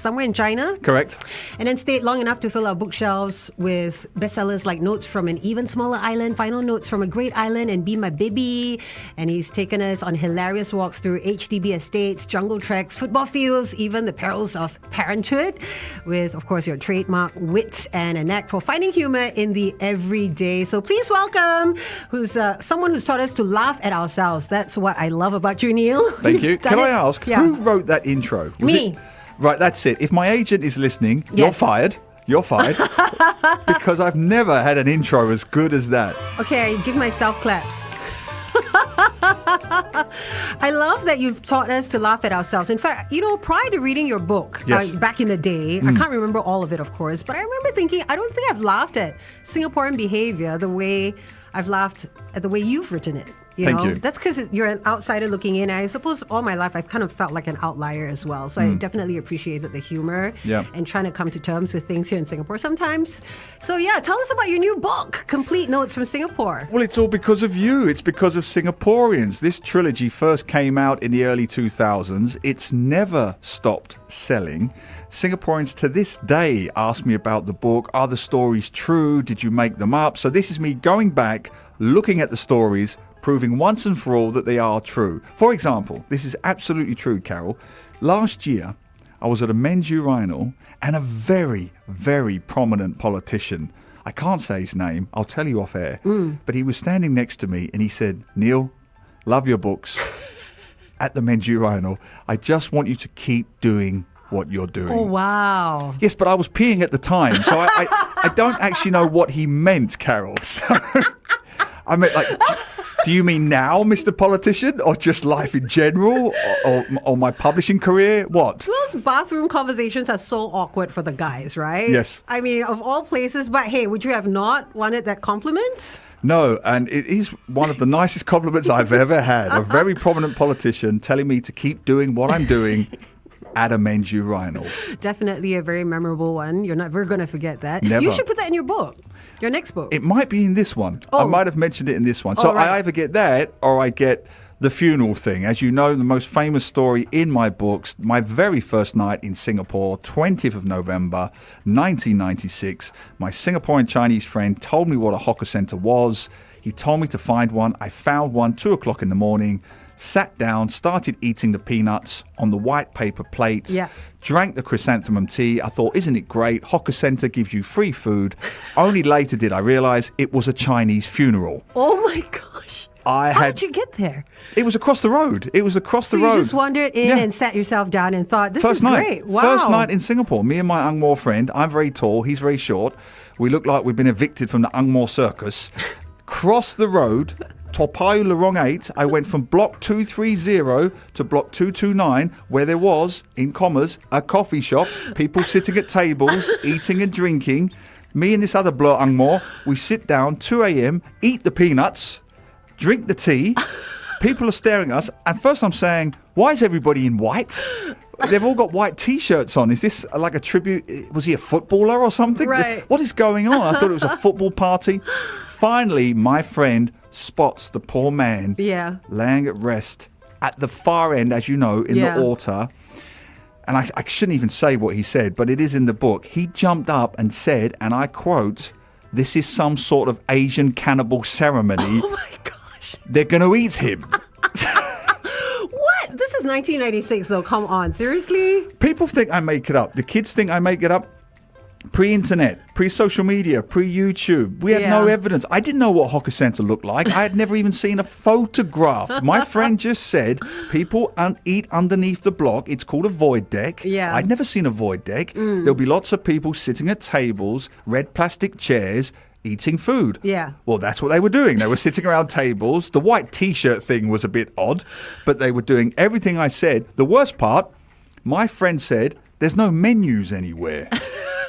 somewhere in China. Correct. And then stayed long enough to fill our bookshelves with bestsellers like Notes from an Even Smaller Island, Final Notes from a Great Island, and Be My Baby. And he's taken us on hilarious walks through HDB estates, jungle treks, football fields, even the perils of parenthood, with, of course, your trademark wit and a knack for finding humor in the everyday. So please welcome someone who's taught us to laugh at ourselves. That's what I love about you, Neil. Thank you. Can I ask, who wrote that intro? Me. Right, that's it. If my agent is listening, you're fired. You're fired. Because I've never had an intro as good as that. Okay, I give myself claps. I love that you've taught us to laugh at ourselves. In fact, prior to reading your book, back in the day, I can't remember all of it, of course, but I remember thinking, I don't think I've laughed at Singaporean behavior the way I've laughed at the way you've written it. Thank you. That's because you're an outsider looking in. I suppose all my life I've kind of felt like an outlier as well. So I definitely appreciated the humor and trying to come to terms with things here in Singapore sometimes. So tell us about your new book, Complete Notes from Singapore. Well, it's all because of you. It's because of Singaporeans. This trilogy first came out in the early 2000s. It's never stopped selling. Singaporeans to this day ask me about the book. Are the stories true? Did you make them up? So this is me going back, looking at the stories, proving once and for all that they are true. For example, this is absolutely true, Carol. Last year, I was at a men's urinal and a very, very prominent politician, I can't say his name, I'll tell you off air, but he was standing next to me and he said, Neil, love your books. At the men's urinal, I just want you to keep doing what you're doing. Oh, wow. Yes, but I was peeing at the time, so I don't actually know what he meant, Carol. So, I meant, like, do you mean now, Mr. Politician, or just life in general, or my publishing career? What? Those bathroom conversations are so awkward for the guys, right? Yes. I mean, of all places, but hey, would you have not wanted that compliment? No, and it is one of the nicest compliments I've ever had. A very prominent politician telling me to keep doing what I'm doing at a men's urinal. Definitely a very memorable one. You're never going to forget that. Never. You should put that in your book. Your next book. It might be in this one. I might have mentioned it in this one. So right. I either get that or I get the funeral thing. As you know, the most famous story in my books, my very first night in Singapore, 20th of November, 1996. My Singaporean Chinese friend told me what a hawker centre was. He told me to find one. I found one, 2 o'clock in the morning. Sat down, started eating the peanuts on the white paper plate, drank the chrysanthemum tea. I thought, isn't it great? Hawker Centre gives you free food. Only later did I realise it was a Chinese funeral. Oh my gosh. How did you get there? It was across the road. It was across the road. So you just wandered in and sat yourself down and thought, this is great. Wow. First night in Singapore. Me and my Angmo friend. I'm very tall. He's very short. We look like we've been evicted from the Angmo circus. Cross the road. Toa Payoh Lorong 8, I went from block 230 to block 229, where there was, in commas, a coffee shop, people sitting at tables, eating and drinking. Me and this other blur Angmo, we sit down, 2 a.m, eat the peanuts, drink the tea. People are staring at us. And first I'm saying, why is everybody in white? They've all got white T-shirts on. Is this like a tribute? Was he a footballer or something? Right. What is going on? I thought it was a football party. Finally, my friend spots the poor man laying at rest at the far end, as you know, in the altar. And I shouldn't even say what he said, but it is in the book. He jumped up and said, and I quote, "This is some sort of Asian cannibal ceremony. Oh my gosh. They're going to eat him." What? This is 1996 though. Come on. Seriously? People think I make it up. The kids think I make it up. Pre-internet, pre-social media, pre-YouTube. We had no evidence. I didn't know what Hawker Centre looked like. I had never even seen a photograph. My friend just said people eat underneath the block. It's called a void deck. Yeah. I'd never seen a void deck. There'll be lots of people sitting at tables, red plastic chairs, eating food. Yeah. Well, that's what they were doing. They were sitting around tables. The white T-shirt thing was a bit odd, but they were doing everything I said. The worst part, my friend said, there's no menus anywhere.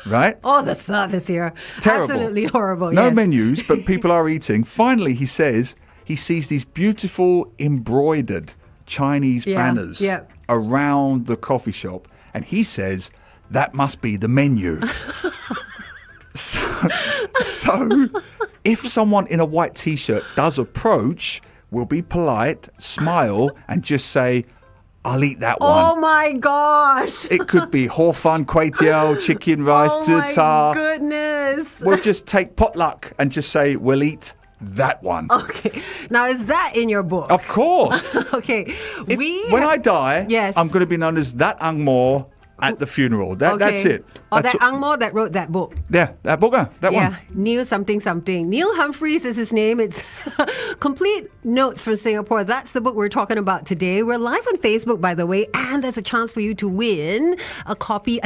Right? Oh, the service here. Terrible. Absolutely horrible. No menus, but people are eating. Finally, he says he sees these beautiful embroidered Chinese banners around the coffee shop. And he says, that must be the menu. So if someone in a white T-shirt does approach, we'll be polite, smile, and just say, I'll eat that Oh one. my gosh. It could be hor fun, kway teow, chicken rice, Oh my zita. goodness. We'll just take potluck and just say, we'll eat that one. Okay. Now, is that in your book? Of course. Okay. When I die, Yes. I'm going to be known as that Ang Mo at the funeral. That's it. Or That's that Ang Mo that wrote that book. Yeah, that book, that Yeah, one. Neil something. Neil Humphreys is his name. It's Complete Notes from Singapore. That's the book we're talking about today. We're live on Facebook, by the way, and there's a chance for you to win a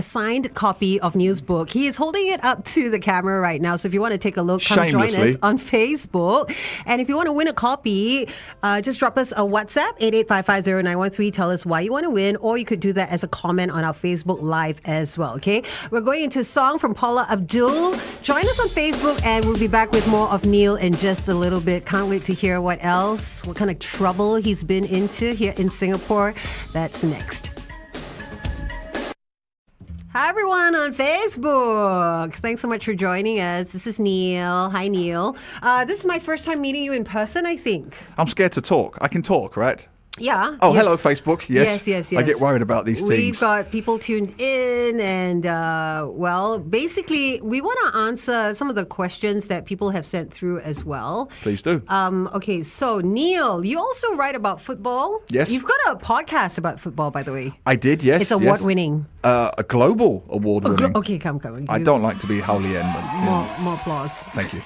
signed copy of Neil's book. He is holding it up to the camera right now, so if you want to take a look, come join us Shamelessly. on Facebook. And if you want to win a copy, just drop us a WhatsApp, 88550913. Tell us why you want to win, or you could do that as a comment on our Facebook Live as well, okay? We're going into a song from Paula Abdul. Join us on Facebook, and we'll be back with more of Neil in just a little bit. Can't wait to hear what kind of trouble he's been into here in Singapore. That's next. Hi, everyone on Facebook. Thanks so much for joining us. This is Neil. Hi, Neil. This is my first time meeting you in person, I think. I'm scared to talk. I can talk, right? Yeah. Oh, yes. hello, Facebook. Yes. I get worried about these We've things. got people tuned in, and basically, we want to answer some of the questions that people have sent through as well. Please do. Okay, so Neil, you also write about football. Yes. You've got a podcast about football, by the way. I did, yes. It's award-winning. A global award-winning. Okay, come. I don't like to be Howley End, but More applause. thank you.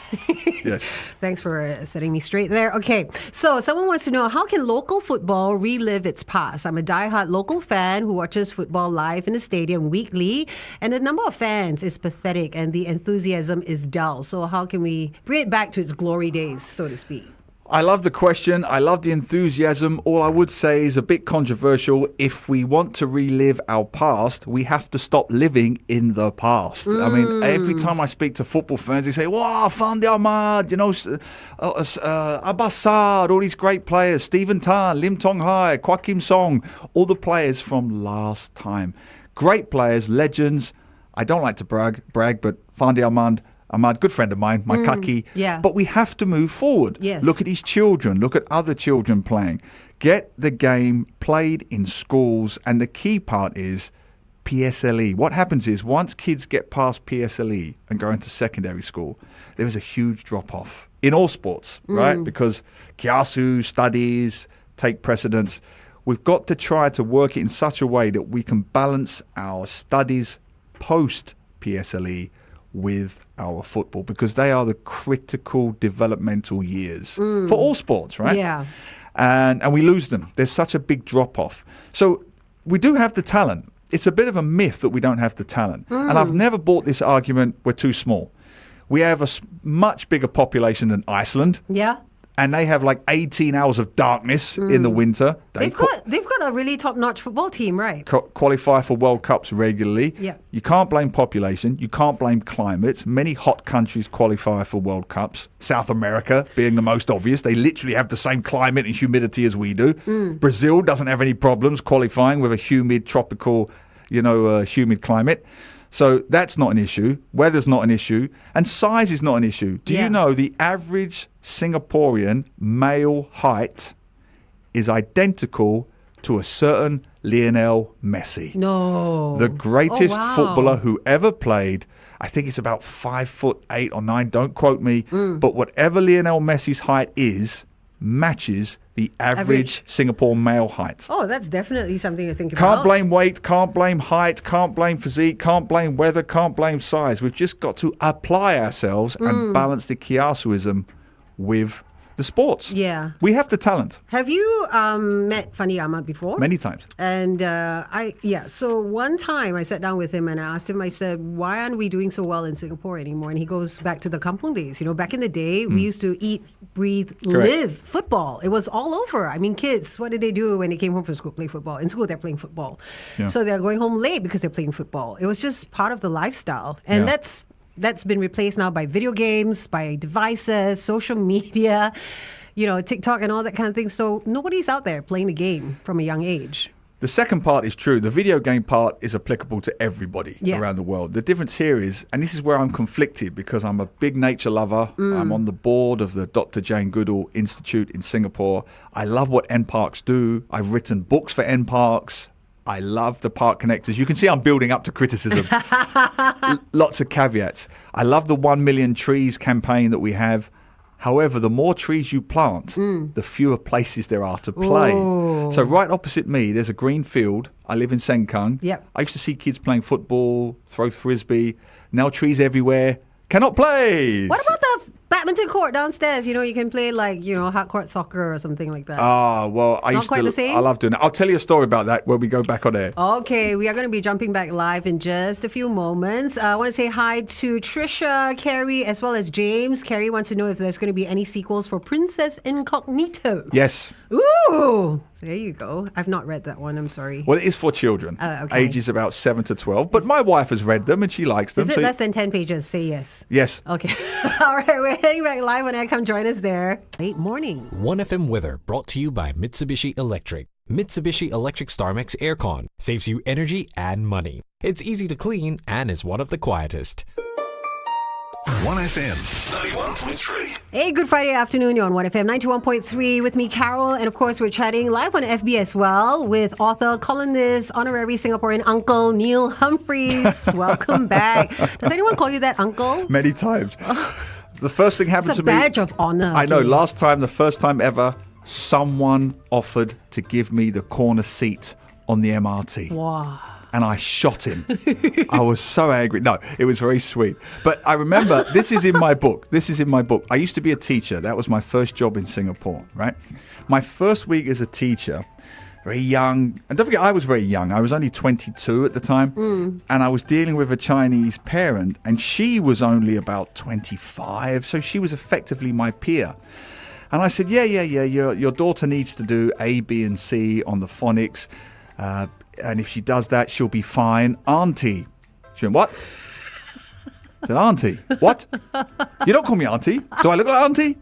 Yes. Thanks for setting me straight there. Okay, so someone wants to know, how can local football relive its past? I'm a diehard local fan who watches football live in the stadium weekly, and the number of fans is pathetic and the enthusiasm is dull. So how can we bring it back to its glory days, so to speak? I love the question. I love the enthusiasm. All I would say is a bit controversial. If we want to relive our past, we have to stop living in the past. I mean, every time I speak to football fans, they say, wow, Fandi Ahmad, Abbasad, all these great players, Stephen Tan, Lim Tong Hai, Kwak Kim Song, all the players from last time. Great players, legends. I don't like to brag, but Fandi Ahmad, good friend of mine, my kaki. Yeah. But we have to move forward. Yes. Look at his children. Look at other children playing. Get the game played in schools. And the key part is PSLE. What happens is once kids get past PSLE and go into secondary school, there is a huge drop-off in all sports, right? Because kiasu, studies, take precedence. We've got to try to work it in such a way that we can balance our studies post-PSLE with our football, because they are the critical developmental years for all sports, right? Yeah. And we lose them. There's such a big drop-off. So we do have the talent. It's a bit of a myth that we don't have the talent. And I've never bought this argument, we're too small. We have a much bigger population than Iceland. Yeah. And they have like 18 hours of darkness in the winter. They've got a really top-notch football team, right? Qualify for World Cups regularly. Yeah. You can't blame population. You can't blame climate. Many hot countries qualify for World Cups. South America being the most obvious. They literally have the same climate and humidity as we do. Brazil doesn't have any problems qualifying with a humid, tropical, humid climate. So that's not an issue. Weather's not an issue. And size is not an issue. Do you know the average Singaporean male height is identical to a certain Lionel Messi? No. The greatest wow. footballer who ever played. I think it's about 5'8" or 9. Don't quote me. But whatever Lionel Messi's height is, matches the average Singapore male height. Oh, that's definitely something to think about. Can't blame weight, can't blame height, can't blame physique, can't blame weather, can't blame size. We've just got to apply ourselves and balance the kiasuism with the sports. Yeah. We have the talent. Have you met Fandi Ahmad before? Many times. And so one time I sat down with him and I asked him, I said, why aren't we doing so well in Singapore anymore? And he goes back to the kampung days. Back in the day, we used to eat, breathe, live football. It was all over. I mean, kids, what did they do when they came home from school? Play football. In school, they're playing football. Yeah. So they're going home late because they're playing football. It was just part of the lifestyle. And that's been replaced now by video games, by devices, social media, TikTok and all that kind of thing. So nobody's out there playing the game from a young age. The second part is true. The video game part is applicable to everybody Yeah. around the world. The difference here is, and this is where I'm conflicted because I'm a big nature lover. I'm on the board of the Dr. Jane Goodall Institute in Singapore. I love what NParks do. I've written books for NParks. I love the park connectors. You can see I'm building up to criticism. Lots of caveats. I love the 1 million trees campaign that we have. However, the more trees you plant, the fewer places there are to play. Oh. So right opposite me, there's a green field. I live in Sengkang. Yep. I used to see kids playing football, throw frisbee. Now trees everywhere. Cannot play. What about the badminton court downstairs? You know, you can play like, hard court soccer or something like that. Well, I Not used quite to. the same? I love doing it. I'll tell you a story about that when we go back on air. Okay, we are going to be jumping back live in just a few moments. I want to say hi to Trisha, Carrie, as well as James. Carrie wants to know if there's going to be any sequels for Princess Incognito. Yes. Ooh, there you go. I've not read that one. I'm sorry. Well, it is for children. Okay. Ages about 7 to 12. But my wife has read them and she likes them. Is it less than 10 pages? Say yes. Yes. Okay. All right, we're heading back live on air. Come join us there. Late morning. 1FM weather brought to you by Mitsubishi Electric. Mitsubishi Electric StarMax Aircon saves you energy and money. It's easy to clean and is one of the quietest. 1FM 91.3. Hey, good Friday afternoon. You're on 1FM 91.3 with me, Carol. And of course, we're chatting live on FB as well with author, columnist, honorary Singaporean uncle, Neil Humphreys. Welcome back. Does anyone call you that uncle? Many times. The first thing happened It's a to me. badge of honor. I know. okay. Last time, the first time ever, someone offered to give me the corner seat on the MRT. Wow. And I shot him. I was so angry. No, it was very sweet. But I remember, this is in my book. I used to be a teacher. That was my first job in Singapore, right? My first week as a teacher, very young. And don't forget, I was very young. I was only 22 at the time. And I was dealing with a Chinese parent. And she was only about 25. So she was effectively my peer. And I said, yeah, your daughter needs to do A, B, and C on the phonics. And if she does that, she'll be fine. Auntie. She went, what? I said, auntie. What? You don't call me auntie. Do I look like auntie?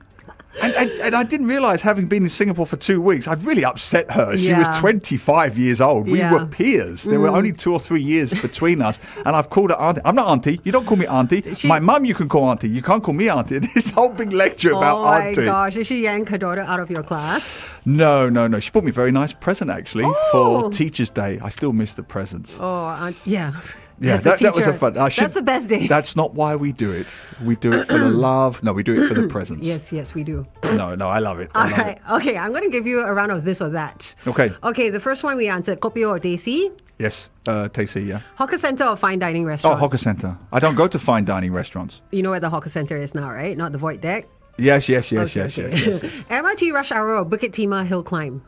And I didn't realise, having been in Singapore for 2 weeks, I'd really upset her. She was Yeah. 25 years old. We Yeah. were peers. There were only 2 or 3 years between us. And I've called her auntie. I'm not auntie. You don't call me auntie. My mum you can call auntie. You can't call me auntie. This whole big lecture about Oh my auntie. gosh. Did she yank her daughter out of your class? No. She bought me a very nice present, actually, Oh. for Teacher's Day. I still miss the presents. Oh, yeah. Yeah, As a that was a teacher, fun. That's the best day. That's not why we do it. We do it for the love. No, we do it for the presents. Yes, we do. No, I love it. All I love right. Okay, I'm going to give you a round of this or that. Okay. Okay, the first one we answered, Kopio or Desi, it. Yes, Tasty, yeah. hawker center or fine dining Oh, restaurant. hawker centre. I don't go to fine dining restaurants. You know where the hawker center is now, right? Not the void deck. Yes. Okay. MRT rush hour or Bukit Timah hill climb.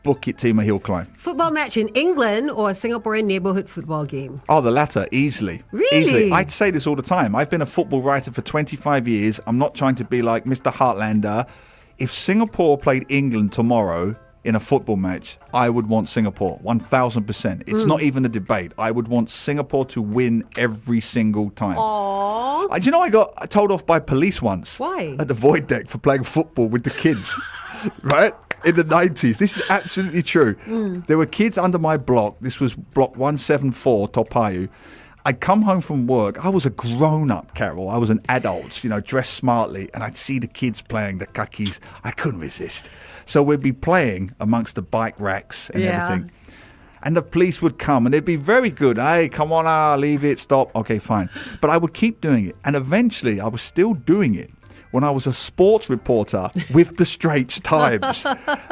Bukit Timah hill climb. Football match in England or a Singaporean neighbourhood football game. Oh, the latter, easily. Really? Easily. I'd say this all the time. I've been a football writer for 25 years. I'm not trying to be like Mr. Heartlander. If Singapore played England tomorrow in a football match, I would want Singapore, 1,000%. It's not even a debate. I would want Singapore to win every single time. Aww. Do you know I got told off by police once? Why? At the void deck for playing football with the kids, right? In the 90s. This is absolutely true. There were kids under my block. This was block 174, Toa Payoh. I'd come home from work. I was a grown-up, Carol. I was an adult, dressed smartly. And I'd see the kids playing the kakis. I couldn't resist. So we'd be playing amongst the bike racks and everything. And the police would come and they'd be very good. Hey, come on, leave it, stop. Okay, fine. But I would keep doing it. And eventually I was still doing it when I was a sports reporter with the Straits Times.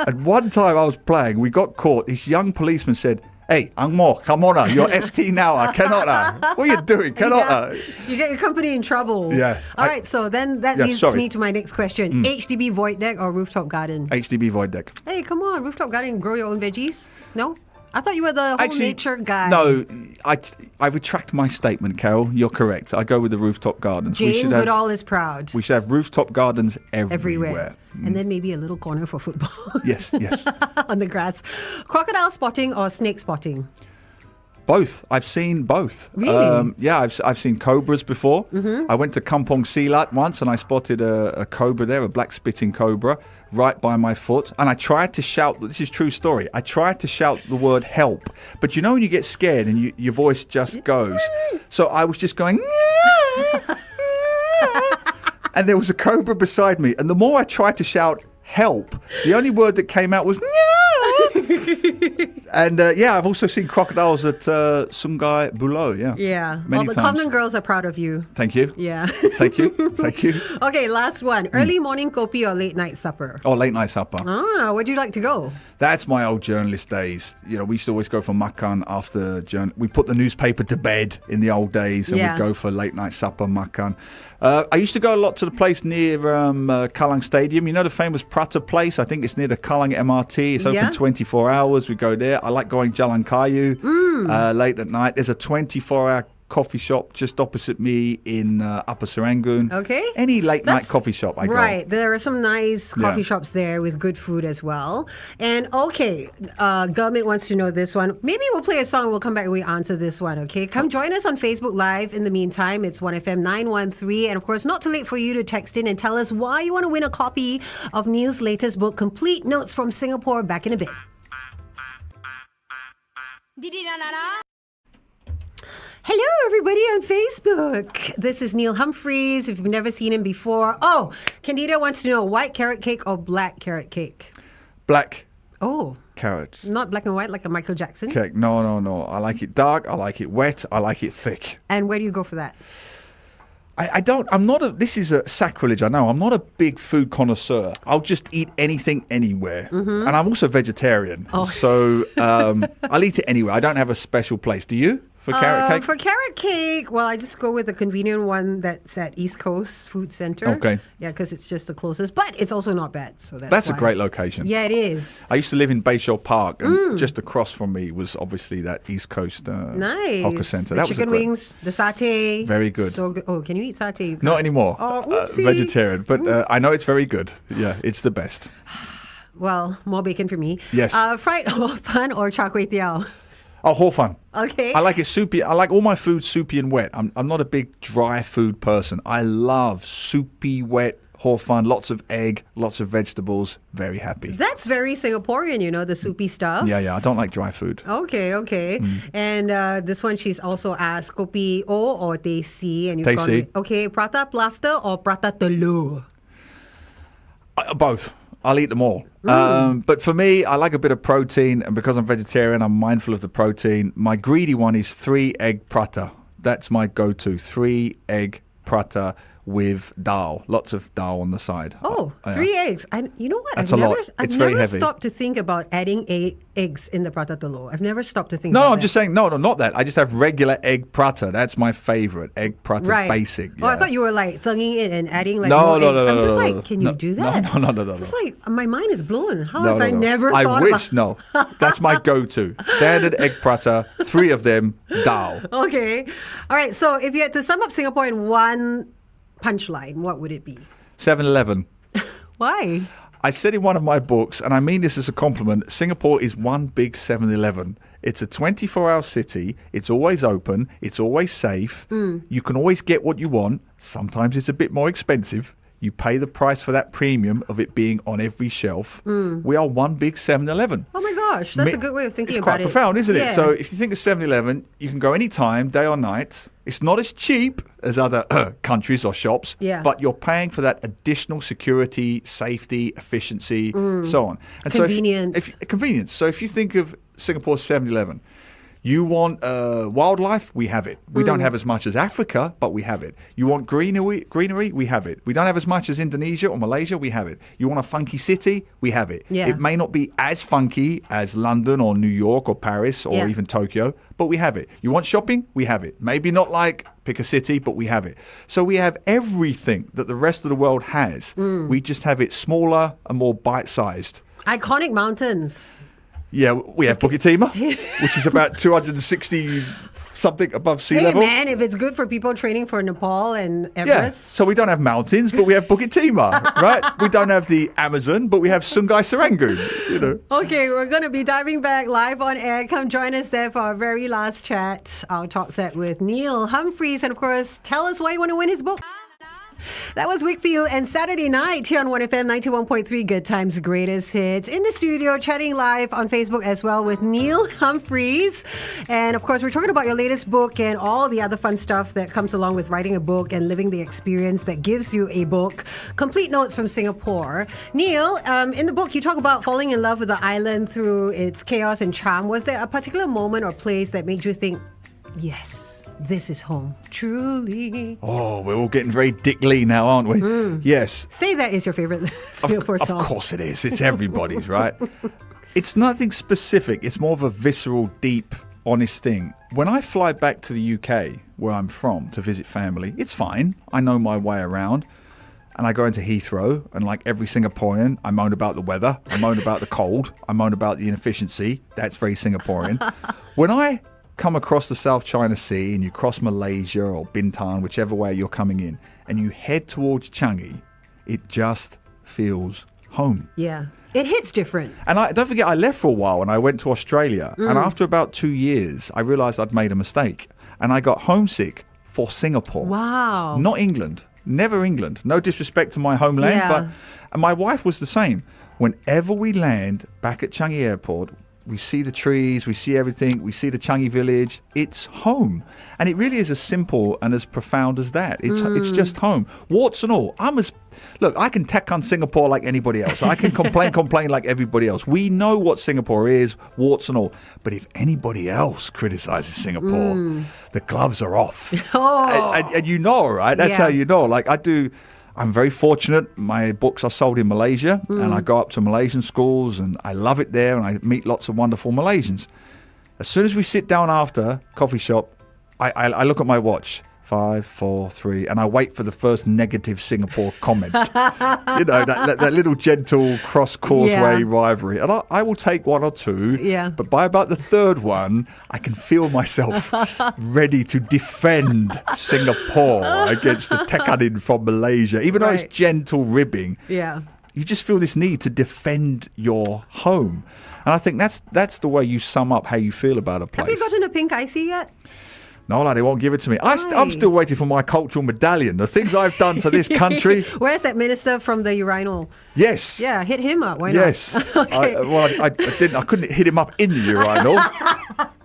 And one time I was playing, we got caught. This young policeman said, hey, Ang Mo, come on, you're ST now, cannot. What are you doing? Cannot. You get your company in trouble. Yeah. All right, so then that leads me to my next question. HDB void deck or rooftop garden? HDB void deck. Hey, come on, rooftop garden, grow your own veggies? No? I thought you were the whole nature guy. No, I retract my statement, Carol. You're correct. I go with the rooftop gardens. Jane Goodall is proud. We should have rooftop gardens everywhere. And then maybe a little corner for football. Yes. On the grass. Crocodile spotting or snake spotting? Both. I've seen both. Really? Yeah, I've seen cobras before. I went to Kampong Silat once and I spotted a cobra there, a black spitting cobra, right by my foot. And I tried to shout, this is true story, I tried to shout the word help. But you know when you get scared and your voice just goes. So I was just going, and there was a cobra beside me. And the more I tried to shout help, the only word that came out was And I've also seen crocodiles at Sungai Buloh. Yeah. Many Well, the times. Common girls are proud of you. Thank you. Yeah. Thank you. Thank you. Okay, last one. Early morning kopi or late night supper? Oh, late night supper. Where'd you like to go? That's my old journalist days. You know, we used to always go for makan after we put the newspaper to bed in the old days, and we'd go for late night supper makan. I used to go a lot to the place near Kallang Stadium. You know the famous Prata place? I think it's near the Kallang MRT. It's open 24 hours. We go there. I like going Jalan Kayu late at night. There's a 24-hour coffee shop just opposite me in Upper Serangoon. Okay. Any late night coffee shop I go. Right. There are some nice coffee shops there with good food as well. And okay, Government wants to know this one. Maybe we'll play a song. We'll come back and we answer this one. Okay. Come join us on Facebook Live. In the meantime, it's 1FM 913. And of course, not too late for you to text in and tell us why you want to win a copy of Neil's latest book, Complete Notes from Singapore. Back in a bit. Hello, everybody on Facebook. This is Neil Humphreys. If you've never seen him before. Oh, Candida wants to know white carrot cake or black carrot cake? Black Oh, carrot. not black and white like a Michael Jackson. Cake. No. I like it dark. I like it wet. I like it thick. And where do you go for that? This is a sacrilege, I know. I'm not a big food connoisseur. I'll just eat anything anywhere. And I'm also vegetarian. So I'll eat it anywhere. I don't have a special place. Do you? For carrot cake? For carrot cake, well, I just go with the convenient one that's at East Coast Food Center. Okay. Yeah, because it's just the closest. But it's also not bad. So That's a why. great location. Yeah, it is. I used to live in Bayshore Park, and just across from me was obviously that East Coast Nice. hawker centre. The That chicken was great. wings, the satay. Very good. So good. Oh, can you eat satay? You Not can't. anymore. Oh, oopsie. Vegetarian. But I know it's very good. Yeah, it's the best. Well, more bacon for me. Yes. Fried hor fun or char kway teow? Oh, hor fun. Okay. I like it soupy. I like all my food soupy and wet. I'm not a big dry food person. I love soupy, wet, hor fun, lots of egg, lots of vegetables. Very happy. That's very Singaporean, you know, the soupy stuff. Yeah. I don't like dry food. Okay. And this one, she's also asked, kopi O or teh C? And you've Teh gone C. with- Okay, prata plaster or prata telur? Both. I'll eat them all. But for me, I like a bit of protein. And because I'm vegetarian, I'm mindful of the protein. My greedy one is 3-egg prata. That's my go-to. 3-egg prata with dal. Lots of dal on the side. Oh, Yeah. 3 eggs. And you know what? That's a lot. I've It's very never heavy. stopped to think about adding eggs in the prata telur. I've never stopped to think No, about I'm that. just saying, no, not that. I just have regular egg prata. That's my favorite. Egg prata Right. basic. Oh, I yeah. thought you were like zhenging it and adding like No, more no, eggs. no, I'm no, just no, like, no. can No, you do no, that? no. It's like, my mind is blown. How No, have I no. never I thought wish, about... no. That's my go-to. Standard egg prata, 3 of them, dal. Okay. All right. So if you had to sum up Singapore in one punchline, what would it be? 7-Eleven. Why? I said in one of my books, and I mean this as a compliment, Singapore is one big 7-Eleven. It's a 24-hour city. It's always open. It's always safe. You can always get what you want. Sometimes it's a bit more expensive. You pay the price for that premium of it being on every shelf. We are one big 7-Eleven. Oh my gosh, that's a good way of thinking It's about quite it. profound, isn't Yeah. it? So if you think of 7-Eleven, you can go anytime, day or night. It's not as cheap as other countries or shops, Yeah. but you're paying for that additional security, safety, efficiency, so on. And Convenience. Convenience. So if you think of Singapore's 7-Eleven, you want wildlife? We have it. We don't have as much as Africa, but we have it. You want greenery? We have it. We don't have as much as Indonesia or Malaysia? We have it. You want a funky city? We have it. Yeah. It may not be as funky as London or New York or Paris or Yeah. even Tokyo, but we have it. You want shopping? We have it. Maybe not like pick a city, but we have it. So we have everything that the rest of the world has. We just have it smaller and more bite-sized. Iconic mountains. Yeah, we have Bukit Timah, which is about 260 something above sea Hey level. man, if it's good for people training for Nepal and Yeah, Everest. so we don't have mountains, but we have Bukit Timah, right? We don't have the Amazon, but we have Sungai Serangoon, you know. Okay, we're going to be diving back live on air. Come join us there for our very last chat, our talk set with Neil Humphreys. And of course, tell us why you want to win his book. That was Wakefield and Saturday night here on 1FM 91.3 Good Times Greatest Hits. In the studio, chatting live on Facebook as well with Neil Humphreys. And of course, we're talking about your latest book and all the other fun stuff that comes along with writing a book and living the experience that gives you a book. Complete notes from Singapore. Neil, in the book, you talk about falling in love with the island through its chaos and charm. Was there a particular moment or place that made you think, yes, this is home, truly? Oh, we're all getting very Dick Lee now, aren't we? Yes. Say that is your favorite Singapore song. Of course it is. It's everybody's, right? It's nothing specific. It's more of a visceral, deep, honest thing. When I fly back to the UK, where I'm from, to visit family, it's fine. I know my way around. And I go into Heathrow, and like every Singaporean, I moan about the weather. I moan about the cold. I moan about the inefficiency. That's very Singaporean. When I come across the South China Sea and you cross Malaysia or Bintan, whichever way you're coming in, and you head towards Changi, it just feels home. Yeah. It hits different. And don't forget, I left for a while and I went to Australia. And after about 2 years, I realised I'd made a mistake. And I got homesick for Singapore. Wow. Not England. Never England. No disrespect to my homeland. Yeah. But and my wife was the same. Whenever we land back at Changi Airport, we see the trees, we see everything, we see the Changi village. It's home. And it really is as simple and as profound as that. It's just home. Warts and all. Look, I can tack on Singapore like anybody else. I can complain like everybody else. We know what Singapore is, warts and all. But if anybody else criticizes Singapore, the gloves are off. Oh. And you know, right? That's how you know. Like I'm very fortunate. My books are sold in Malaysia, and I go up to Malaysian schools, and I love it there, and I meet lots of wonderful Malaysians. As soon as we sit down after coffee shop, I look at my watch. 5, 4, 3, and I wait for the first negative Singapore comment. You know, that little gentle cross-causeway rivalry. And I will take one or two, but by about the third one, I can feel myself ready to defend Singapore against the Tekanin from Malaysia. Even though it's gentle ribbing, you just feel this need to defend your home. And I think that's the way you sum up how you feel about a place. Have you gotten a pink IC yet? No, they won't give it to me. I'm still waiting for my cultural medallion. The things I've done for this country. Where's that minister from the urinal? Yes. Yeah, hit him up. Why not? Yes. Okay. I couldn't hit him up in the urinal.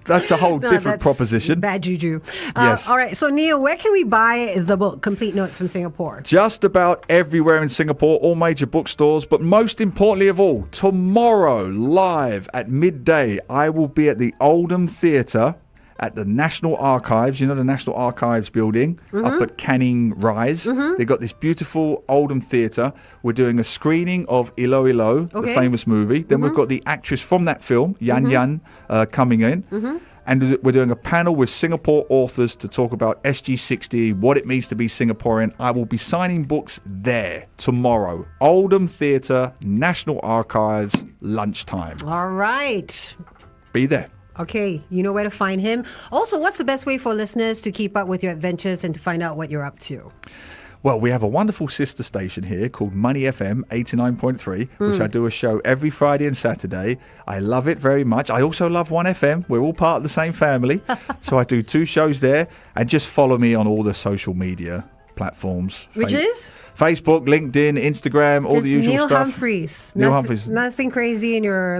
That's a whole different proposition. Bad juju. Yes. All right. So, Neil, where can we buy the book, Complete Notes from Singapore? Just about everywhere in Singapore, all major bookstores. But most importantly of all, tomorrow, live at midday, I will be at the Oldham Theatre at the National Archives, you know, the National Archives building up at Canning Rise. They've got this beautiful Oldham Theatre. We're doing a screening of Ilo Ilo, the famous movie. Then we've got the actress from that film, Yan Yan, coming in. And we're doing a panel with Singapore authors to talk about SG60, what it means to be Singaporean. I will be signing books there tomorrow. Oldham Theatre, National Archives, lunchtime. All right. Be there. Okay, you know where to find him. Also, what's the best way for listeners to keep up with your adventures and to find out what you're up to? Well, we have a wonderful sister station here called Money FM 89.3, which I do a show every Friday and Saturday. I love it very much. I also love 1FM. We're all part of the same family. So I do 2 shows there. And just follow me on all the social media platforms. Which is? Facebook, LinkedIn, Instagram, all the usual Neil stuff. Humphreys. Neil Humphreys. Nothing crazy in your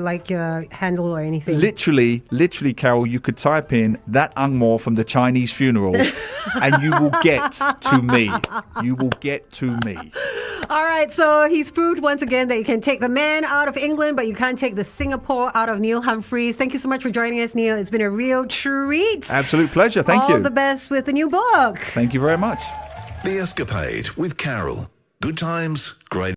handle or anything. Literally, Carol, you could type in that Angmo from the Chinese funeral and you will get to me. You will get to me. All right, so he's proved once again that you can take the man out of England, but you can't take the Singapore out of Neil Humphreys. Thank you so much for joining us, Neil. It's been a real treat. Absolute pleasure. Thank you. All the best with the new book. Thank you very much. The Escapade with Carol. Good times, great.